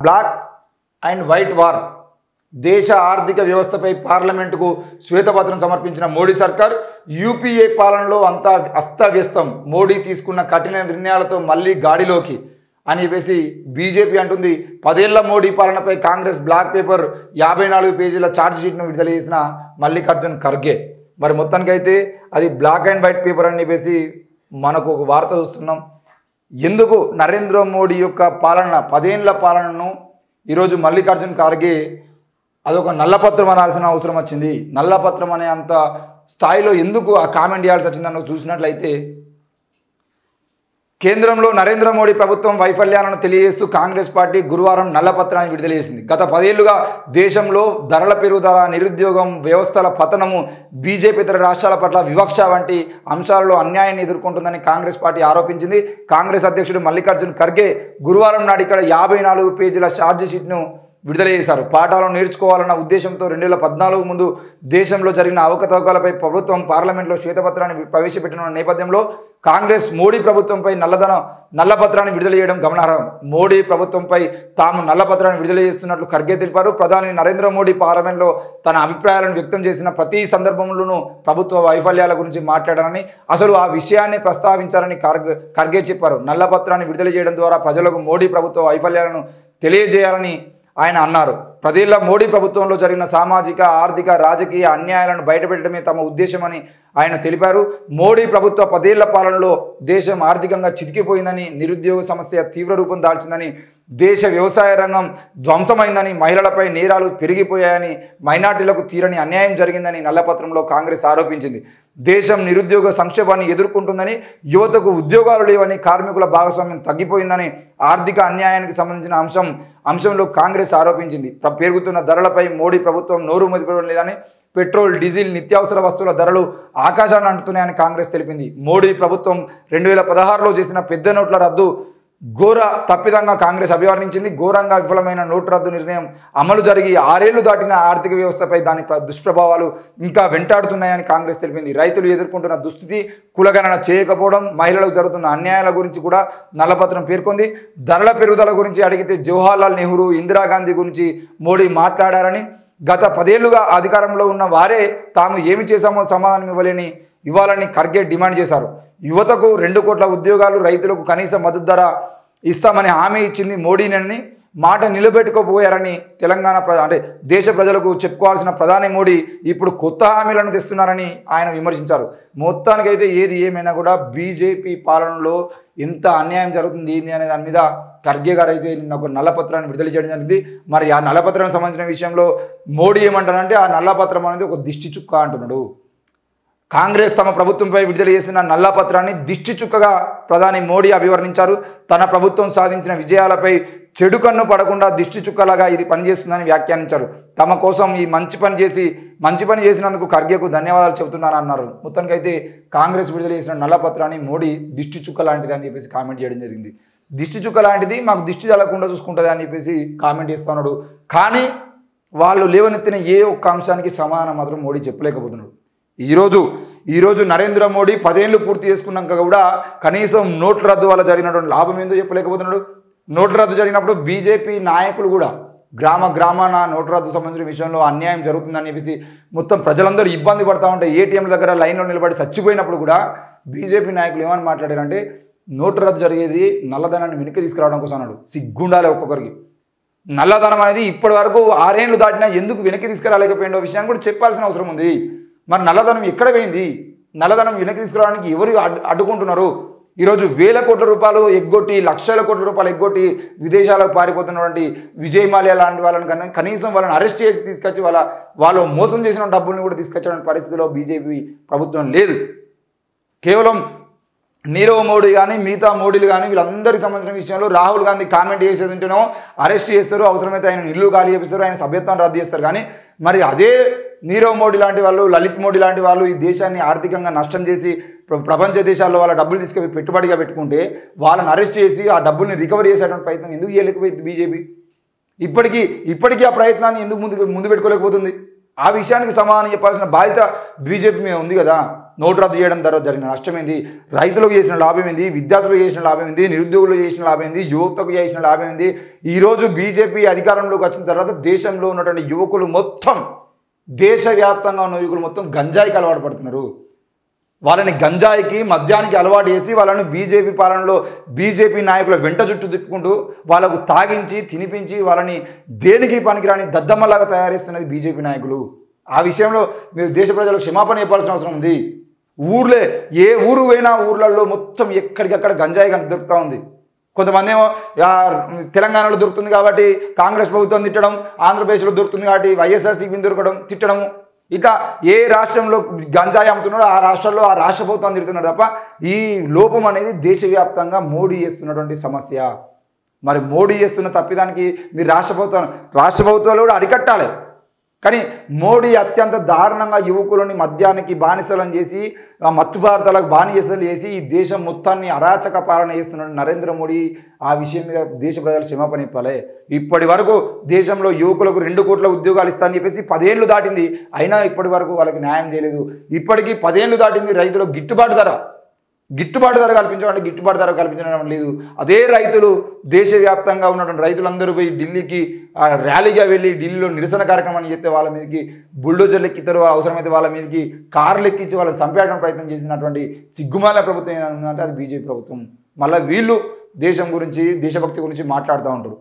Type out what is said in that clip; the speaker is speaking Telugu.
Black and white war. దేశ ఆర్థిక వ్యవస్థపై పార్లమెంటుకు శ్వేతపత్రం సమర్పించిన మోడీ సర్కార్ యూపీఏ పాలనలో అంతా అస్తవ్యస్తం, మోడీ తీసుకున్న కఠిన నిర్ణయాలతో మళ్ళీ గాడిలోకి అని చెప్పేసి బీజేపీ అంటుంది. 10 ఏళ్ల మోడీ పాలనపై కాంగ్రెస్ బ్లాక్ పేపర్ 54 పేజీల ఛార్జ్ షీట్ను విడుదల చేసిన మల్లికార్జున్ ఖర్గే. మరి మొత్తానికైతే అది బ్లాక్ అండ్ వైట్ పేపర్ అని చెప్పేసి మనకు ఒక వార్త చూస్తున్నాం. ఎందుకు నరేంద్ర మోడీ యొక్క పాలన 10 ఏళ్ల పాలనను ఈరోజు మల్లికార్జున్ ఖర్గే అదొక నల్లపత్రం అనాల్సిన అవసరం వచ్చింది, నల్లపత్రం అనే అంత స్థాయిలో ఎందుకు ఆ కామెంట్ చేయాల్సి వచ్చిందని చూసినట్లయితే, కేంద్రంలో నరేంద్ర మోడీ ప్రభుత్వం వైఫల్యాలను తెలియజేస్తూ కాంగ్రెస్ పార్టీ గురువారం నల్లపత్రాన్ని విడుదల చేసింది. గత 10 ఏళ్లుగా దేశంలో ధరల పెరుగుదల, నిరుద్యోగం, వ్యవస్థల పతనము, బీజేపీ ఇతర రాష్ట్రాల పట్ల వివక్ష వంటి అంశాలలో అన్యాయాన్ని ఎదుర్కొంటుందని కాంగ్రెస్ పార్టీ ఆరోపించింది. కాంగ్రెస్ అధ్యక్షుడు మల్లికార్జున్ ఖర్గే గురువారం నాడు ఇక్కడ 54 పేజీల ఛార్జ్ షీట్ను విడుదల చేశారు. పాఠాలను నేర్చుకోవాలన్న ఉద్దేశంతో 2014 ముందు దేశంలో జరిగిన అవకతవకలపై ప్రభుత్వం పార్లమెంట్లో శ్వేతపత్రాన్ని ప్రవేశపెట్టిన నేపథ్యంలో కాంగ్రెస్ మోడీ ప్రభుత్వంపై నల్లపత్రాన్ని విడుదల చేయడం గమనార్హం. మోడీ ప్రభుత్వంపై తాము నల్లపత్రాన్ని విడుదల చేస్తున్నట్లు ఖర్గే తెలిపారు. ప్రధాని నరేంద్ర మోడీ పార్లమెంట్లో తన అభిప్రాయాలను వ్యక్తం చేసిన ప్రతి సందర్భంలోనూ ప్రభుత్వ వైఫల్యాల గురించి మాట్లాడారని, అసలు ఆ విషయాన్ని ప్రస్తావించారని ఖర్గే చెప్పారు. నల్లపత్రాన్ని విడుదల చేయడం ద్వారా ప్రజలకు మోడీ ప్రభుత్వ వైఫల్యాలను తెలియజేయాలని ఆయన అన్నారు. 10 ఏళ్ల మోడీ ప్రభుత్వంలో జరిగిన సామాజిక, ఆర్థిక, రాజకీయ అన్యాయాలను బయటపెట్టడమే తమ ఉద్దేశమని ఆయన తెలిపారు. మోడీ ప్రభుత్వ 10 ఏళ్ల పాలనలో దేశం ఆర్థికంగా చితికిపోయిందని, నిరుద్యోగ సమస్య తీవ్ర రూపం దాల్చిందని, దేశ వ్యవసాయ రంగం ధ్వంసమైందని, మహిళలపై నేరాలు పెరిగిపోయాయని, మైనార్టీలకు తీరని అన్యాయం జరిగిందని నల్లపత్రంలో కాంగ్రెస్ ఆరోపించింది. దేశం నిరుద్యోగ సంక్షోభాన్ని ఎదుర్కొంటుందని, యువతకు ఉద్యోగాలు లేవని, కార్మికుల భాగస్వామ్యం తగ్గిపోయిందని, ఆర్థిక అన్యాయానికి సంబంధించిన అంశంలో కాంగ్రెస్ ఆరోపించింది. పెరుగుతున్న ధరలపై మోడీ ప్రభుత్వం నోరు మెదపడం లేదని, పెట్రోల్, డీజిల్, నిత్యావసర వస్తువుల ధరలు ఆకాశాన్ని అంటున్నాయని కాంగ్రెస్ తెలిపింది. మోడీ ప్రభుత్వం 2016లో చేసిన పెద్ద నోట్ల రద్దు ఘోర తప్పిదంగా కాంగ్రెస్ అభివర్ణించింది. ఘోరంగా విఫలమైన నోటు రద్దు నిర్ణయం అమలు జరిగి 6 ఏళ్లు దాటిన ఆర్థిక వ్యవస్థపై దాని దుష్ప్రభావాలు ఇంకా వెంటాడుతున్నాయని కాంగ్రెస్ తెలిపింది. రైతులు ఎదుర్కొంటున్న దుస్థితి, కులగణన చేయకపోవడం, మహిళలకు జరుగుతున్న అన్యాయాల గురించి కూడా నల్లపత్రం పేర్కొంది. ధరల పెరుగుదల గురించి అడిగితే జవహర్లాల్ నెహ్రూ, ఇందిరాగాంధీ గురించి మోడీ మాట్లాడారని, గత 10 ఏళ్లుగా అధికారంలో ఉన్న వారే తాము ఏమి చేశామో సమాధానం ఇవ్వాలని ఖర్గే డిమాండ్ చేశారు. యువతకు 2 కోట్ల ఉద్యోగాలు, రైతులకు కనీస మద్దతు ధర ఇస్తామని హామీ ఇచ్చింది మోడీనని, మాట నిలబెట్టుకోపోయారని తెలంగాణ దేశ ప్రజలకు చెప్పుకోవాల్సిన ప్రధాని మోడీ ఇప్పుడు కొత్త హామీలను తెస్తున్నారని ఆయన విమర్శించారు. మొత్తానికైతే ఏది ఏమైనా కూడా బీజేపీ పాలనలో ఎంత అన్యాయం జరుగుతుంది ఏంది అనే దాని మీద ఖర్గే గారు అయితే నిన్న ఒక నల్లపత్రాన్ని విడుదల చేయడం జరిగింది. మరి ఆ నల్లపత్రానికి సంబంధించిన విషయంలో మోడీ ఏమంటారంటే, ఆ నల్లపత్రం అనేది ఒక దిష్టి చుక్క అంటున్నాడు. కాంగ్రెస్ తమ ప్రభుత్వంపై విడుదల చేసిన నల్లపత్రాన్ని దిష్టి చుక్కగా ప్రధాని మోడీ అభివర్ణించారు. తన ప్రభుత్వం సాధించిన విజయాలపై చెడు కన్ను పడకుండా దిష్టి చుక్కలాగా ఇది పనిచేస్తుందని వ్యాఖ్యానించారు. తమ కోసం ఈ మంచి పని చేసినందుకు ఖర్గేకు ధన్యవాదాలు చెబుతున్నారని అన్నారు. మొత్తానికైతే కాంగ్రెస్ విడుదల చేసిన నల్లపత్రాన్ని మోడీ దిష్టి చుక్క లాంటిది అని చెప్పేసి కామెంట్ చేయడం జరిగింది. దిష్టి చుక్క లాంటిది, మాకు దిష్టి తగలకుండా చూసుకుంటుంది అని చెప్పేసి కామెంట్ చేస్తున్నాడు. కానీ వాళ్ళు లేవనెత్తిన ఏ ఒక్క అంశానికి సమాధానం మాత్రం మోడీ చెప్పలేకపోతున్నాడు. ఈరోజు నరేంద్ర మోడీ 10 ఏళ్లు పూర్తి చేసుకున్నాక కూడా కనీసం నోట్ల రద్దు వల్ల జరిగినటువంటి లాభం ఏందో చెప్పలేకపోతున్నాడు. నోట్ల రద్దు జరిగినప్పుడు బీజేపీ నాయకులు కూడా గ్రామాన నోట్ల రద్దు సంబంధించిన విషయంలో అన్యాయం జరుగుతుందని చెప్పేసి మొత్తం ప్రజలందరూ ఇబ్బంది పడతా ఉంటే ఏటీఎంల దగ్గర లైన్లో నిలబడి చచ్చిపోయినప్పుడు కూడా బీజేపీ నాయకులు ఏమని మాట్లాడారంటే, నోట్ల రద్దు జరిగేది నల్లధనాన్ని వెనక్కి తీసుకురావడం కోసం అన్నాడు. సిగ్గుండాలి ఒక్కొక్కరికి. నల్లధనం అనేది ఇప్పటి వరకు 6 ఏళ్లు దాటినా ఎందుకు వెనక్కి తీసుకురాలేకపోయిన విషయాన్ని కూడా చెప్పాల్సిన అవసరం ఉంది. మరి నల్లధనం ఎక్కడ పోయింది? నల్లధనం వెనక్కి తీసుకురావడానికి ఎవరు అడ్డుకుంటున్నారు? ఈరోజు 1000 కోట్ల రూపాయలు ఎగ్గొట్టి, లక్షల కోట్ల రూపాయలు ఎగ్గొట్టి విదేశాలకు పారిపోతున్నటువంటి విజయ్ మాల్యా లాంటి వాళ్ళని కనీసం వాళ్ళని అరెస్ట్ చేసి తీసుకొచ్చి వాళ్ళు మోసం చేసిన డబ్బుల్ని కూడా తీసుకొచ్చే పరిస్థితిలో బీజేపీ ప్రభుత్వం లేదు. కేవలం నీరవ్ మోడీ కానీ మిగతా మోడీలు కానీ వీళ్ళందరికీ సంబంధించిన విషయంలో రాహుల్ గాంధీ కామెంట్ చేసేది ఉంటేనో అరెస్ట్ చేస్తారు, అవసరమైతే ఆయన ఇల్లు ఖాళీ చేపిస్తారు, ఆయన సభ్యత్వాన్ని రద్దు చేస్తారు. కానీ మరి అదే నీరవ్ మోడీ లాంటి వాళ్ళు, లలిత్ మోడీ లాంటి వాళ్ళు ఈ దేశాన్ని ఆర్థికంగా నష్టం చేసి ప్రపంచ దేశాల్లో వాళ్ళ డబ్బులు తీసుకొని పెట్టుబడిగా పెట్టుకుంటే వాళ్ళని అరెస్ట్ చేసి ఆ డబ్బుల్ని రికవరీ చేసేటువంటి ప్రయత్నం ఎందుకు చేయలేకపోయింది బీజేపీ? ఇప్పటికీ ఆ ప్రయత్నాన్ని ఎందుకు ముందు పెట్టుకోలేకపోతుంది? ఆ విషయానికి సమాధానం చెప్పాల్సిన బాధ్యత బీజేపీ మీద ఉంది కదా. నోటు రద్దు చేయడం ద్వారా జరిగిన నష్టం ఏంది, రైతులకు చేసిన లాభం ఏంది, విద్యార్థులకు చేసిన లాభం ఏంది, నిరుద్యోగులకు చేసిన లాభం ఏంది, యువతకు చేసిన లాభం ఏంది. ఈరోజు బీజేపీ అధికారంలోకి వచ్చిన తర్వాత దేశంలో ఉన్నటువంటి యువకులు మొత్తం, దేశవ్యాప్తంగా ఉన్న యువకులు మొత్తం గంజాయికి అలవాటు పడుతున్నారు. వాళ్ళని గంజాయికి మద్యానికి అలవాటు చేసి వాళ్ళని బీజేపీ పాలనలో బీజేపీ నాయకుల వెంట చుట్టూ తిప్పుకుంటూ వాళ్ళకు తాగించి తినిపించి వాళ్ళని దేనికి పనికిరాని దద్దమ్మలాగా తయారు చేస్తున్నది బీజేపీ నాయకులు. ఆ విషయంలో మీరు దేశ ప్రజలకు క్షమాపణ చెప్పాల్సిన అవసరం ఉంది. ఊర్లే ఏ ఊరు పోయినా ఊర్లలో మొత్తం ఎక్కడికక్కడ గంజాయి దొరుకుతూ ఉంది. కొంతమంది ఏమో తెలంగాణలో దొరుకుతుంది కాబట్టి కాంగ్రెస్ ప్రభుత్వం తిట్టడం, ఆంధ్రప్రదేశ్లో దొరుకుతుంది కాబట్టి వైఎస్ఆర్సీపీని తిట్టడము, ఇట్లా ఏ రాష్ట్రంలో గంజాయి అమ్ముతున్నాడో ఆ రాష్ట్రాల్లో ఆ రాష్ట్ర ప్రభుత్వం తిడుతున్నాడు తప్ప ఈ లోపం అనేది దేశవ్యాప్తంగా మోడీ చేస్తున్నటువంటి సమస్య. మరి మోడీ చేస్తున్న తప్పిదానికి మీరు రాష్ట్ర ప్రభుత్వాలు కూడా అరికట్టాలి. కానీ మోడీ అత్యంత దారుణంగా యువకులని మద్యానికి బానిసలను చేసి మత్తు పదార్థాలకు బానిసలు చేసి ఈ దేశం మొత్తాన్ని అరాచక పాలన చేస్తున్నాడు నరేంద్ర మోడీ. ఆ విషయం మీద దేశ ప్రజలు క్షమాపణ చెప్పాలి. ఇప్పటి వరకు దేశంలో యువకులకు 2 కోట్ల ఉద్యోగాలు ఇస్తానని చెప్పేసి 10 ఏళ్ళు దాటింది, అయినా ఇప్పటి వరకు వాళ్ళకి న్యాయం చేయలేదు. ఇప్పటికీ 10 ఏళ్ళు దాటింది, రైతులకు గిట్టుబాటు ధర కల్పించడం లేదు. అదే రైతులు దేశవ్యాప్తంగా ఉన్నటువంటి రైతులందరూ పోయి ఢిల్లీకి ర్యాలీగా వెళ్ళి ఢిల్లీలో నిరసన కార్యక్రమాన్ని చేస్తే వాళ్ళ మీదకి బుల్డోజర్లు ఎక్కితారు, అవసరమైతే వాళ్ళ మీదకి కార్లు ఎక్కించి వాళ్ళని చంపేయడం ప్రయత్నం చేసినటువంటి సిగ్గుమాల ప్రభుత్వం ఏదంటే అది బీజేపీ ప్రభుత్వం. మళ్ళీ వీళ్ళు దేశం గురించి దేశభక్తి గురించి మాట్లాడుతూ ఉంటారు.